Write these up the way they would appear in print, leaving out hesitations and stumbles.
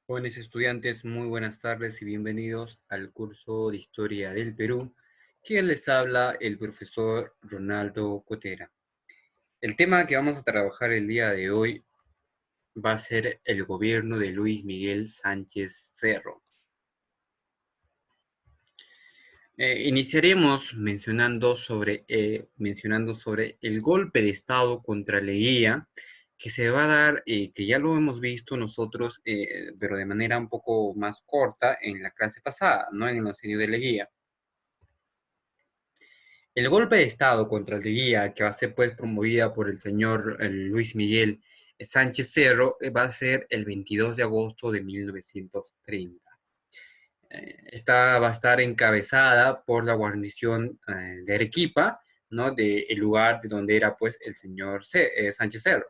Jóvenes estudiantes, muy buenas tardes y bienvenidos al curso de Historia del Perú. Quien les habla, el profesor Ronaldo Cotera. El tema que vamos a trabajar el día de hoy va a ser el gobierno de Luis Miguel Sánchez Cerro. Iniciaremos mencionando sobre el golpe de Estado contra Leguía, que se va a dar, que ya lo hemos visto nosotros, pero de manera un poco más corta en la clase pasada, ¿no? En el enseño de Leguía. El golpe de Estado contra Leguía, que va a ser pues promovida por el señor Luis Miguel Sánchez Cerro, va a ser el 22 de agosto de 1930. Esta va a estar encabezada por la guarnición de Arequipa, ¿no? Del lugar de donde era pues el señor Sánchez Cerro.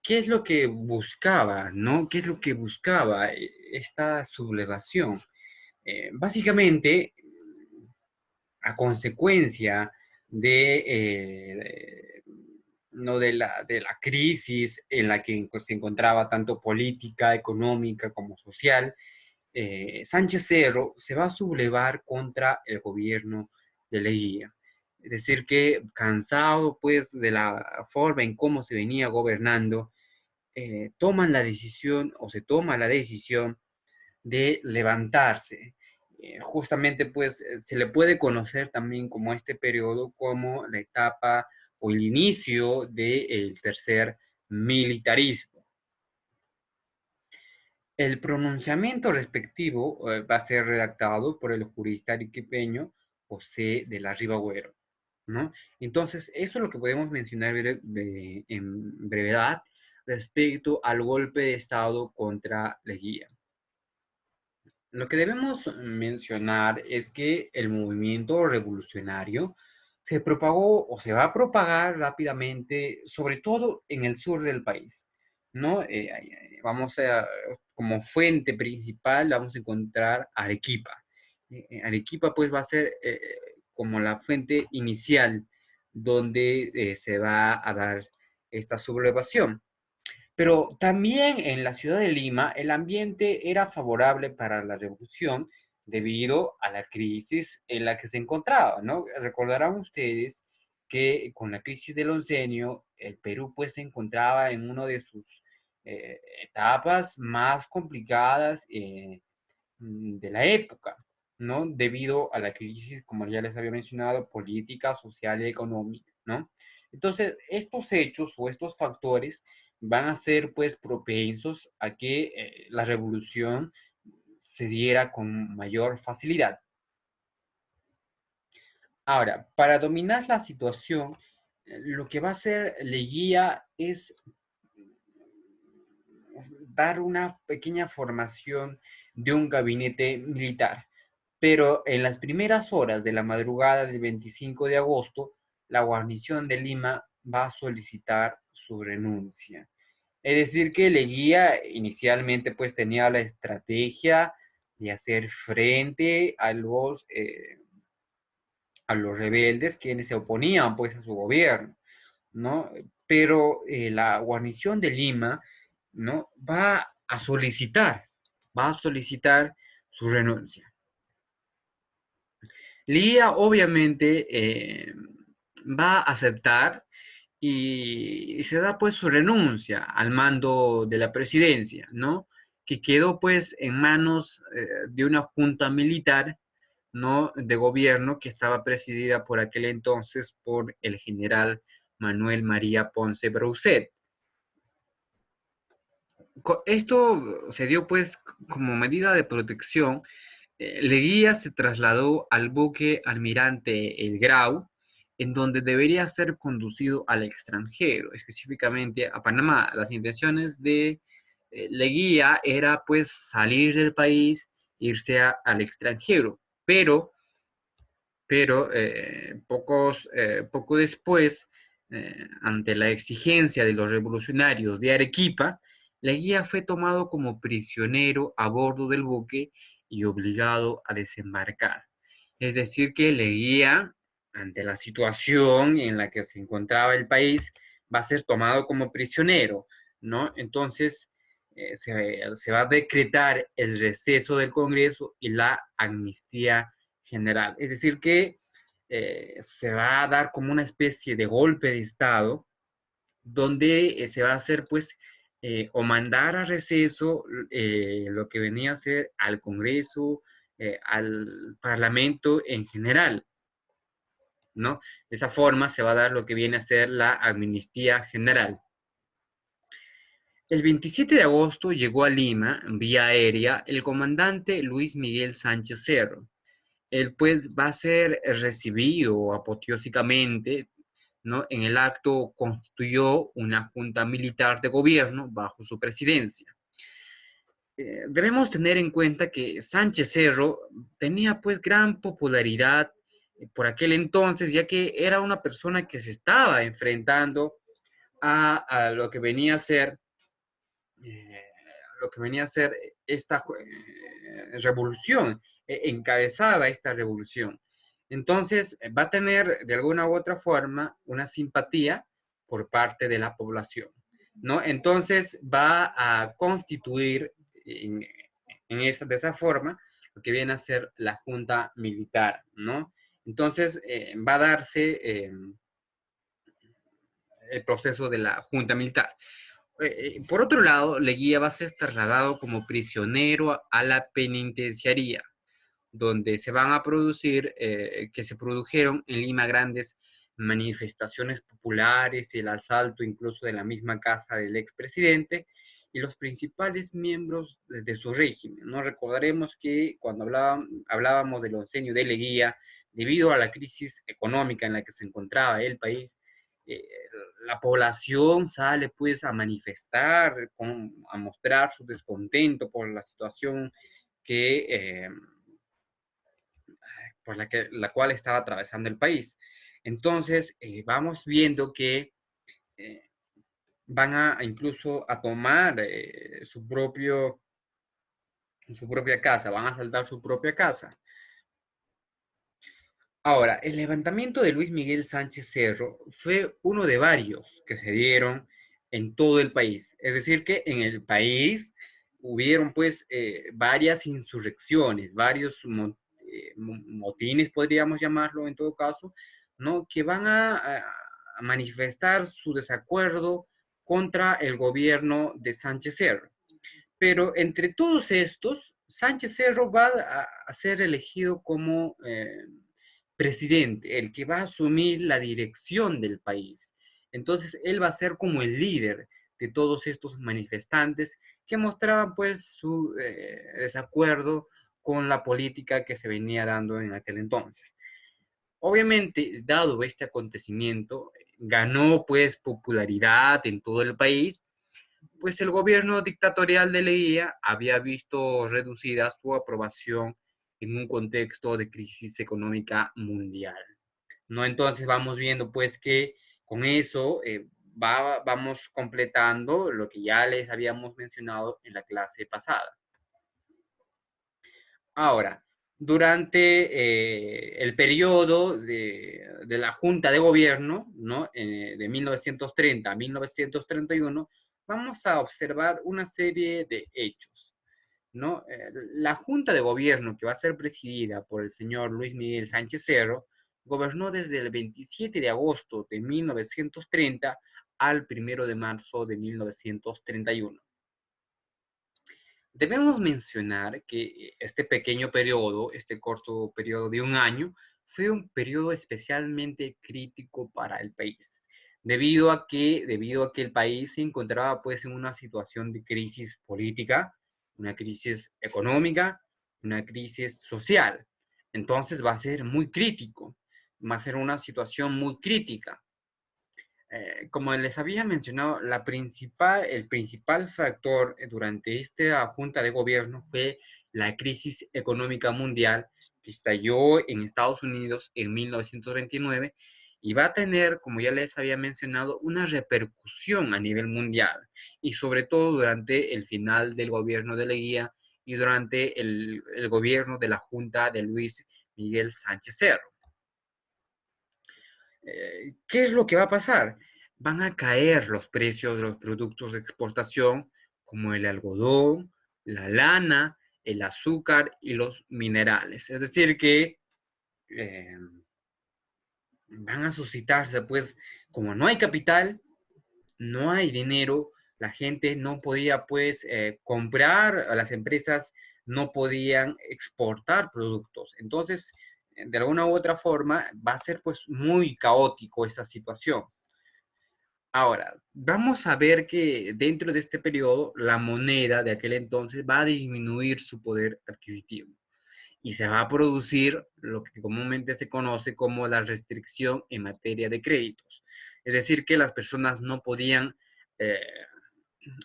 ¿Qué es lo que buscaba, no? ¿Qué es lo que buscaba esta sublevación? Básicamente, a consecuencia de, no de la crisis en la que se encontraba tanto política, económica como social, Sánchez Cerro se va a sublevar contra el gobierno de Leguía. Es decir, que cansado pues de la forma en cómo se venía gobernando, toman la decisión o se toma la decisión de levantarse. Justamente pues se le puede conocer también como este periodo como la etapa o el inicio del tercer militarismo. El pronunciamiento respectivo va a ser redactado por el jurista arequipeño José de la Ribagüero, ¿no? Entonces, eso es lo que podemos mencionar en brevedad respecto al golpe de Estado contra Leguía. Lo que debemos mencionar es que el movimiento revolucionario se propagó o se va a propagar rápidamente, sobre todo en el sur del país, ¿no? Vamos a, como fuente principal, vamos a encontrar Arequipa. Arequipa, pues, va a ser como la fuente inicial donde se va a dar esta sublevación. Pero también en la ciudad de Lima el ambiente era favorable para la revolución debido a la crisis en la que se encontraba, ¿no? Recordarán ustedes que con la crisis del oncenio, el Perú pues se encontraba en una de sus etapas más complicadas de la época, ¿no? Debido a la crisis, como ya les había mencionado, política, social y económica, ¿no? Entonces, estos hechos o estos factores van a ser pues propensos a que la revolución se diera con mayor facilidad. Ahora, para dominar la situación, lo que va a hacer Leguía es dar una pequeña formación de un gabinete militar. Pero en las primeras horas de la madrugada del 25 de agosto, la guarnición de Lima va a solicitar su renuncia. Es decir, que Leguía inicialmente pues tenía la estrategia de hacer frente a los rebeldes quienes se oponían pues a su gobierno, ¿no? Pero la guarnición de Lima, ¿no? Va a solicitar su renuncia. Lía obviamente va a aceptar y se da pues su renuncia al mando de la presidencia, ¿no? Que quedó pues en manos de una junta militar, ¿no? De gobierno que estaba presidida por aquel entonces por el general Manuel María Ponce Brousset. Esto se dio pues como medida de protección. Leguía se trasladó al buque almirante El Grau, en donde debería ser conducido al extranjero, específicamente a Panamá. Las intenciones de Leguía era pues salir del país, irse al extranjero, pero poco después, ante la exigencia de los revolucionarios de Arequipa, Leguía fue tomado como prisionero a bordo del buque y obligado a desembarcar. Es decir, que Leguía, ante la situación en la que se encontraba el país, va a ser tomado como prisionero, ¿no? Entonces, se va a decretar el receso del Congreso y la amnistía general. Es decir, que se va a dar como una especie de golpe de Estado donde se va a hacer pues o mandar a receso lo que venía a ser al Congreso, al Parlamento en general, ¿no? De esa forma se va a dar lo que viene a ser la amnistía general. El 27 de agosto llegó a Lima, vía aérea, el comandante Luis Miguel Sánchez Cerro. Él pues va a ser recibido apoteósicamente, ¿no? En el acto constituyó una junta militar de gobierno bajo su presidencia. Debemos tener en cuenta que Sánchez Cerro tenía pues gran popularidad por aquel entonces, ya que era una persona que se estaba enfrentando a eh, lo que venía a ser esta revolución, encabezaba esta revolución. Entonces, va a tener de alguna u otra forma una simpatía por parte de la población, ¿no? Entonces, va a constituir de esa forma lo que viene a ser la junta militar, ¿no? Entonces, va a darse el proceso de la junta militar. Por otro lado, Leguía va a ser trasladado como prisionero a la penitenciaría, donde se van a producir, que se produjeron en Lima grandes manifestaciones populares y el asalto incluso de la misma casa del expresidente y los principales miembros de su régimen. No recordaremos que cuando hablábamos del oncenio de Leguía, debido a la crisis económica en la que se encontraba el país, eh, la población sale pues a manifestar, a mostrar su descontento por la situación que por la cual estaba atravesando el país. Entonces, vamos viendo que eh, van a incluso a tomar su propia casa, van a asaltar su propia casa. Ahora, el levantamiento de Luis Miguel Sánchez Cerro fue uno de varios que se dieron en todo el país. Es decir, que en el país hubieron pues varias insurrecciones, varios motines, podríamos llamarlo en todo caso, ¿no? Que van a manifestar su desacuerdo contra el gobierno de Sánchez Cerro. Pero entre todos estos, Sánchez Cerro va a ser elegido como presidente, el que va a asumir la dirección del país. Entonces, él va a ser como el líder de todos estos manifestantes que mostraban pues su desacuerdo con la política que se venía dando en aquel entonces. Obviamente, dado este acontecimiento, ganó pues popularidad en todo el país, pues el gobierno dictatorial de Leguía había visto reducida su aprobación en un contexto de crisis económica mundial, ¿no? Entonces vamos viendo pues que con eso vamos completando lo que ya les habíamos mencionado en la clase pasada. Ahora, durante el periodo de la Junta de Gobierno, ¿no? De 1930 a 1931, vamos a observar una serie de hechos, ¿no? La Junta de Gobierno, que va a ser presidida por el señor Luis Miguel Sánchez Cerro, gobernó desde el 27 de agosto de 1930 al 1 de marzo de 1931. Debemos mencionar que este pequeño periodo, este corto periodo de un año, fue un periodo especialmente crítico para el país, debido a que el país se encontraba pues en una situación de crisis política, una crisis económica, una crisis social. Entonces va a ser muy crítico, va a ser una situación muy crítica. Como les había mencionado, el principal factor durante esta junta de gobierno fue la crisis económica mundial que estalló en Estados Unidos en 1929 y va a tener, como ya les había mencionado, una repercusión a nivel mundial y sobre todo durante el final del gobierno de Leguía y durante el gobierno de la junta de Luis Miguel Sánchez Cerro. ¿Qué es lo que va a pasar? Van a caer los precios de los productos de exportación, como el algodón, la lana, el azúcar y los minerales. Es decir, que eh, van a suscitarse, pues, como no hay capital, no hay dinero, la gente no podía, pues, comprar, las empresas no podían exportar productos. Entonces, de alguna u otra forma, va a ser, pues, muy caótico esta situación. Ahora, vamos a ver que dentro de este periodo, la moneda de aquel entonces va a disminuir su poder adquisitivo y se va a producir lo que comúnmente se conoce como la restricción en materia de créditos. Es decir, que las personas no podían eh,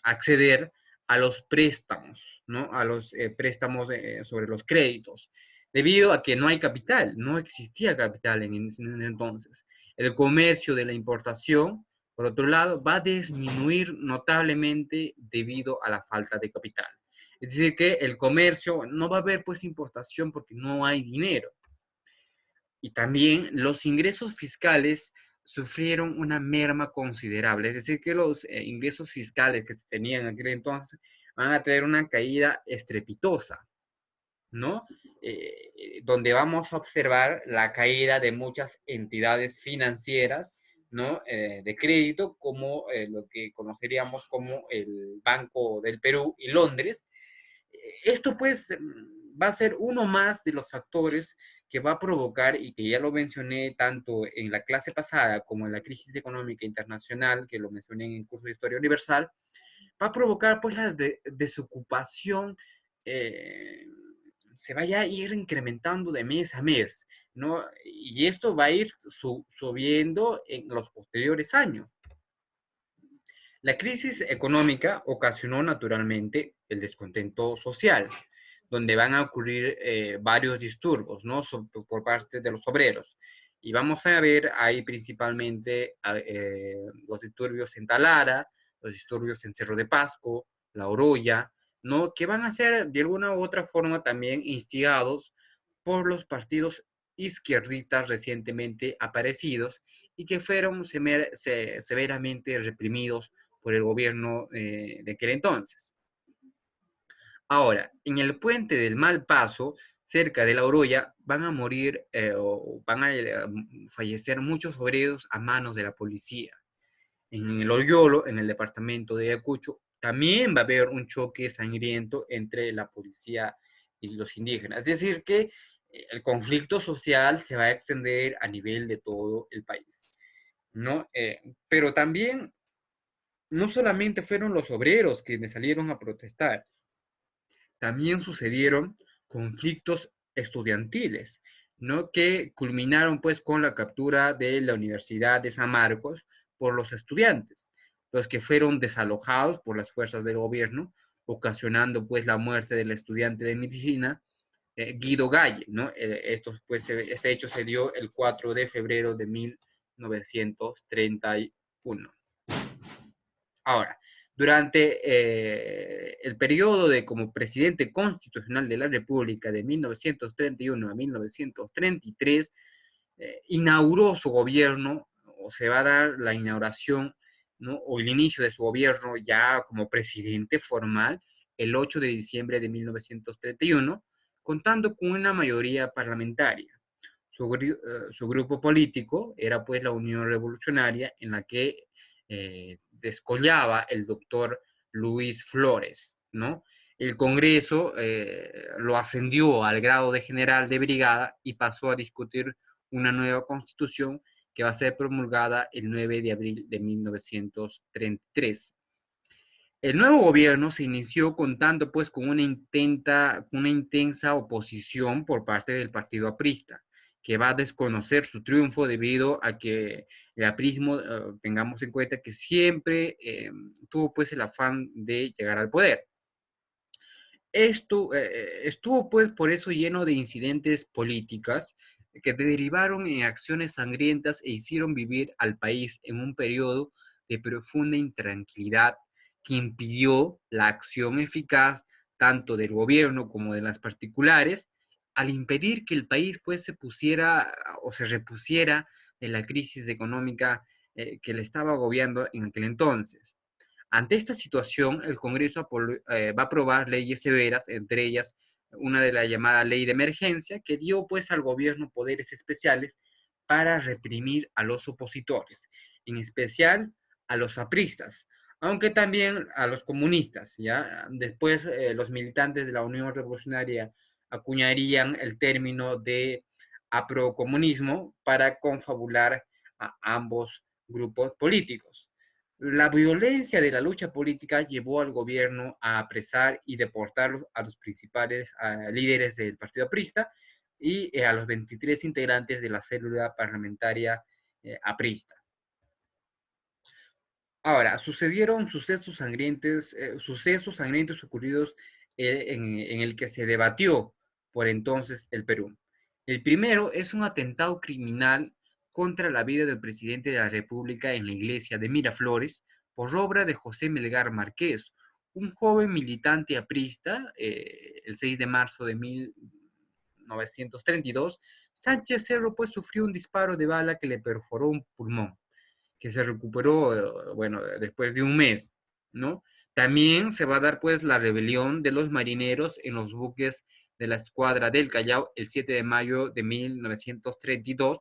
acceder a los préstamos, ¿no? A los préstamos sobre los créditos, debido a que no hay capital, no existía capital en ese entonces. El comercio de la importación, por otro lado, va a disminuir notablemente debido a la falta de capital. Es decir, que el comercio no va a haber pues importación porque no hay dinero. Y también los ingresos fiscales sufrieron una merma considerable. Es decir, que los ingresos fiscales que se tenían en aquel entonces van a tener una caída estrepitosa, ¿no? Donde vamos a observar la caída de muchas entidades financieras, ¿no? De crédito, como lo que conoceríamos como el Banco del Perú y Londres. Esto pues va a ser uno más de los factores que va a provocar, y que ya lo mencioné tanto en la clase pasada como en la crisis económica internacional, que lo mencioné en el curso de Historia Universal, va a provocar pues la desocupación, eh, se vaya a ir incrementando de mes a mes, ¿no? Y esto va a ir subiendo en los posteriores años. La crisis económica ocasionó naturalmente el descontento social, donde van a ocurrir varios disturbios, ¿no? Por parte de los obreros. Y vamos a ver ahí principalmente los disturbios en Talara, los disturbios en Cerro de Pasco, La Oroya, ¿no? Que van a ser de alguna u otra forma también instigados por los partidos izquierdistas recientemente aparecidos y que fueron severamente reprimidos por el gobierno de aquel entonces. Ahora, en el puente del Mal Paso, cerca de La Oroya, van a morir o van a fallecer muchos obreros a manos de la policía. En el Oriolo, en el departamento de Ayacucho, también va a haber un choque sangriento entre la policía y los indígenas. Es decir, que el conflicto social se va a extender a nivel de todo el país, ¿no? Pero también no solamente fueron los obreros quienes salieron a protestar, también sucedieron conflictos estudiantiles, ¿no? Que culminaron pues con la captura de la Universidad de San Marcos por los estudiantes, los que fueron desalojados por las fuerzas del gobierno, ocasionando pues la muerte del estudiante de medicina Guido Galle, ¿no? Este hecho se dio el 4 de febrero de 1931. Ahora, durante el periodo de como presidente constitucional de la República de 1931 a 1933, inauguró su gobierno, o se va a dar la inauguración, ¿no? O el inicio de su gobierno ya como presidente formal el 8 de diciembre de 1931, contando con una mayoría parlamentaria. Su grupo político era pues la Unión Revolucionaria, en la que descollaba el doctor Luis Flores, ¿no? El Congreso lo ascendió al grado de general de brigada y pasó a discutir una nueva constitución que va a ser promulgada el 9 de abril de 1933. El nuevo gobierno se inició contando pues con una intensa oposición por parte del partido aprista, que va a desconocer su triunfo debido a que el aprismo, tengamos en cuenta que siempre tuvo pues el afán de llegar al poder. Estuvo pues por eso lleno de incidentes políticas que derivaron en acciones sangrientas e hicieron vivir al país en un periodo de profunda intranquilidad que impidió la acción eficaz tanto del gobierno como de las particulares, al impedir que el país pues se pusiera o se repusiera de la crisis económica que le estaba agobiando en aquel entonces. Ante esta situación, el Congreso va a aprobar leyes severas, entre ellas una de la llamada Ley de Emergencia, que dio pues al gobierno poderes especiales para reprimir a los opositores, en especial a los apristas, aunque también a los comunistas, ¿ya? Después los militantes de la Unión Revolucionaria acuñarían el término de aprocomunismo para confabular a ambos grupos políticos. La violencia de la lucha política llevó al gobierno a apresar y deportar a los principales líderes del Partido Aprista y a los 23 integrantes de la célula parlamentaria aprista. Ahora, sucedieron sucesos sangrientos ocurridos en el que se debatió por entonces el Perú. El primero es un atentado criminal contra la vida del presidente de la República en la iglesia de Miraflores por obra de José Melgar Márquez, un joven militante aprista, el 6 de marzo de 1932, Sánchez Cerro pues sufrió un disparo de bala que le perforó un pulmón que se recuperó, bueno, después de un mes, ¿no? También se va a dar pues la rebelión de los marineros en los buques de la escuadra del Callao el 7 de mayo de 1932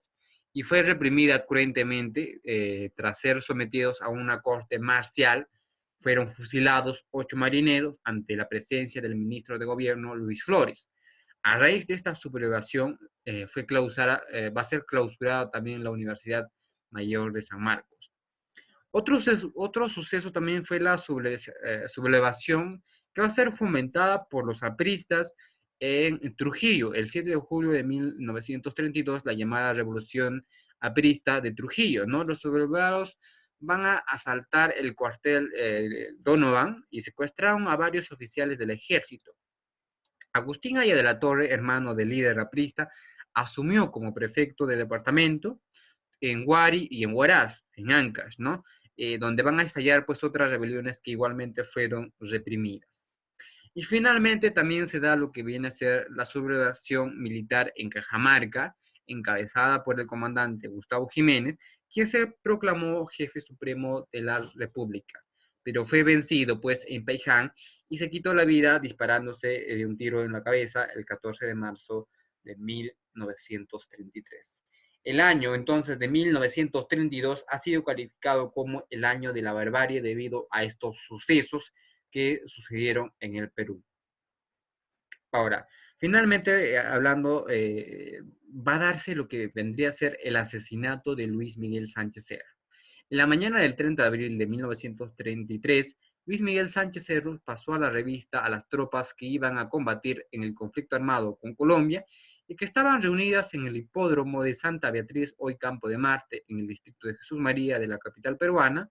y fue reprimida cruentemente tras ser sometidos a una corte marcial. Fueron fusilados 8 marineros ante la presencia del ministro de Gobierno Luis Flores. A raíz de esta sublevación va a ser clausurada también la Universidad Mayor de San Marcos. Otro suceso también fue la sublevación que va a ser fomentada por los apristas en Trujillo, el 7 de julio de 1932, la llamada Revolución Aprista de Trujillo, ¿no? Los sublevados van a asaltar el cuartel Donovan y secuestraron a varios oficiales del ejército. Agustín Aya de la Torre, hermano del líder aprista, asumió como prefecto del departamento en Huari y en Huaraz, en Ancash, ¿no? Donde van a estallar pues otras rebeliones que igualmente fueron reprimidas. Y finalmente también se da lo que viene a ser la sublevación militar en Cajamarca, encabezada por el comandante Gustavo Jiménez, quien se proclamó jefe supremo de la República, pero fue vencido pues en Peiján y se quitó la vida disparándose de un tiro en la cabeza el 14 de marzo de 1933. El año entonces de 1932 ha sido calificado como el año de la barbarie debido a estos sucesos que sucedieron en el Perú. Ahora, finalmente, hablando, va a darse lo que vendría a ser el asesinato de Luis Miguel Sánchez Cerro. En la mañana del 30 de abril de 1933, Luis Miguel Sánchez Cerro pasó a la revista a las tropas que iban a combatir en el conflicto armado con Colombia y que estaban reunidas en el hipódromo de Santa Beatriz, hoy Campo de Marte, en el distrito de Jesús María de la capital peruana,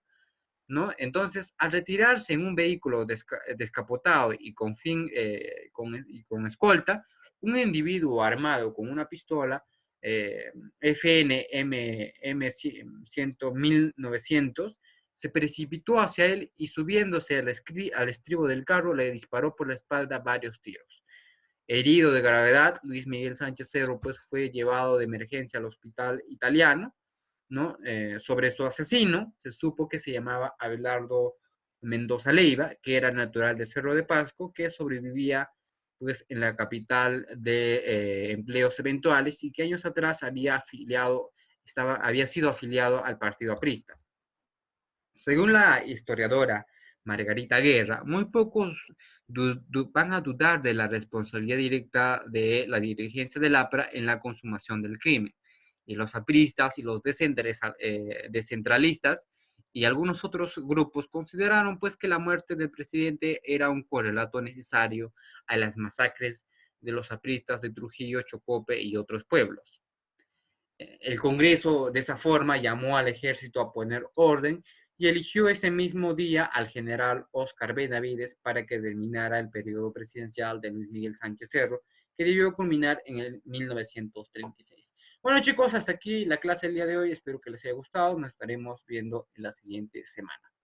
¿no? Entonces, al retirarse en un vehículo descapotado y con escolta, un individuo armado con una pistola FN-1900 se precipitó hacia él y subiéndose al estribo del carro le disparó por la espalda varios tiros. Herido de gravedad, Luis Miguel Sánchez Cerro pues, fue llevado de emergencia al hospital italiano, ¿no? Sobre su asesino, se supo que se llamaba Abelardo Mendoza Leiva, que era natural de Cerro de Pasco, que sobrevivía pues, en la capital de empleos eventuales y que años atrás había sido afiliado al Partido Aprista. Según la historiadora Margarita Guerra, muy pocos van a dudar de la responsabilidad directa de la dirigencia del APRA en la consumación del crimen. Y los apristas y los descentralistas y algunos otros grupos consideraron pues que la muerte del presidente era un correlato necesario a las masacres de los apristas de Trujillo, Chocope y otros pueblos. El Congreso de esa forma llamó al ejército a poner orden y eligió ese mismo día al general Óscar Benavides para que terminara el periodo presidencial de Luis Miguel Sánchez Cerro, que debió culminar en el 1936. Bueno chicos, hasta aquí la clase del día de hoy, espero que les haya gustado, nos estaremos viendo en la siguiente semana.